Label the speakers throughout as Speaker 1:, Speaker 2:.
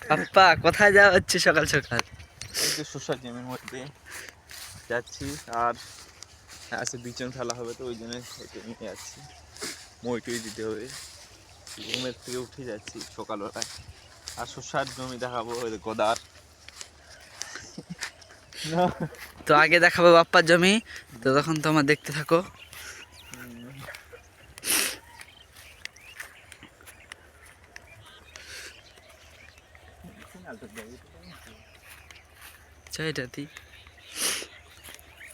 Speaker 1: পাপ্পা কোথায় যাওয়া হচ্ছে সকাল সকাল?
Speaker 2: এই যে শসার জমির মধ্যে যাচ্ছি, আর আজকে বিচন ফেলা হবে তো ওই জন্য হেঁটে নিয়ে যাচ্ছি। মই দিতে হবে, ঘুমের থেকে উঠে যাচ্ছি সকালবেলায়। আর শসার জমি দেখাবো, ওই গোদার।
Speaker 1: তো আগে দেখাবো বাপ্পার জমি, তো তখন তোমার দেখতে থাকো।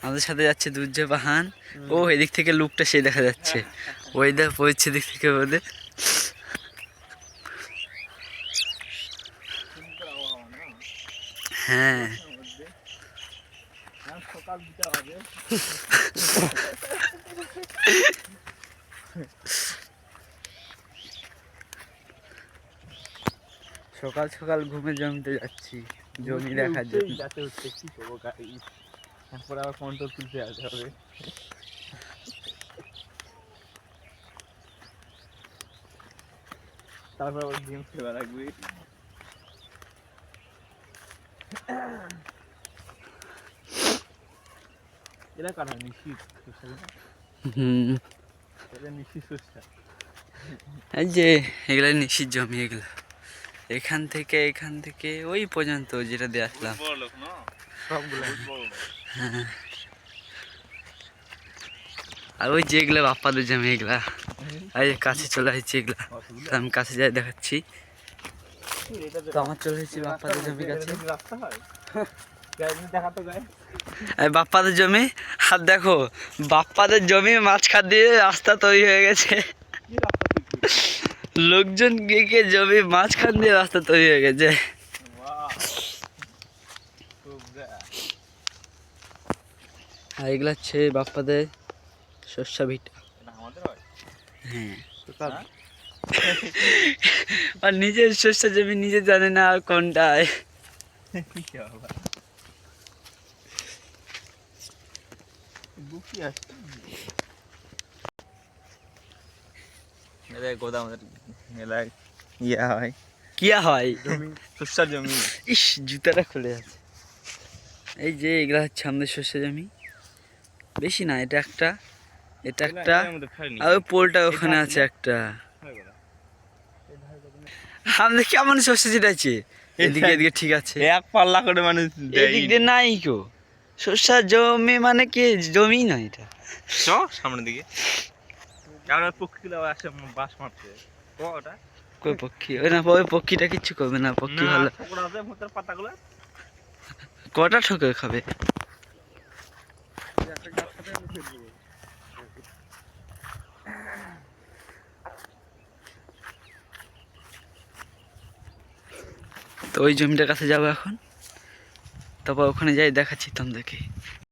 Speaker 1: আমাদের সাথে যাচ্ছে দুর্জয় পাহান। ও এদিক থেকে লুকটা সেই দেখা যাচ্ছে, ওয়েদার পড়ছে দিক থেকে ওদের। হ্যাঁ সকাল সকাল ঘুমে জমিতে যাচ্ছি, জমি দেখার জন্য।
Speaker 2: তারপরে আবার কন্ট্রোল তুলতে আসতে হবে। তারপর আবার গেম খেলা রাখবি। এরা কাটা নিশ্চিত নিশ্চিত শস্য।
Speaker 1: এই যে এগুলা নিশির জমি, এগুলা এখান থেকে ওই পর্যন্ত যেটা দিয়ে আসলাম। হ্যাঁ, আর ওই যে এগুলা বাপ্পাদের জমি, এগুলা এই কাছে চলে আসছে এগুলা। আমি কাছে যাই দেখাচ্ছি। তো আমার চলে এসেছি বাপ্পাদের জমি কাছে। বাপ্পাদের জমি, আর দেখো বাপ্পাদের জমি মাঝখান দিয়ে রাস্তা তৈরি হয়ে গেছে। লোকজন গিয়ে জমি মাঝখান দিয়ে রাস্তা তৈরি হয়ে গেছে। আর এগুলা হচ্ছে বাপ্পাদের শস্য ভিটা। হ্যাঁ, আর নিজের শস্য জমি নিজে জানে না আর কোনটায়।
Speaker 2: গোদামের মেলায় ইয়া হয়,
Speaker 1: কিয়া হয়
Speaker 2: শস্যের জমি।
Speaker 1: ইস, জুতাটা খুলে আছে। এই যে এগুলা হচ্ছে আমাদের শস্য জমি, বেশি না, এটা একটা আর ওই পোলটা ওখানে আছে একটা। আমাদের কেমন শস্য যেটা আছে, এদিকে এদিকে ঠিক আছে,
Speaker 2: এক পাল্লা করে মানে
Speaker 1: এদিক দিয়ে নাই কো শস্য জমি, মানে কি জমি না এটা।
Speaker 2: সামনের দিকে পক্ষীগুলো আসে বাস মারতে। ওটা
Speaker 1: কই পক্ষী? ওই না, ওই পক্ষীটা কিচ্ছু করবে না, পক্ষী ভালো।
Speaker 2: পাতাগুলো
Speaker 1: কটা ঠকে খাবে? তো ওই জমিটার কাছে যাবো এখন, তারপর ওখানে যাই দেখাচ্ছি তোমাদেরকে।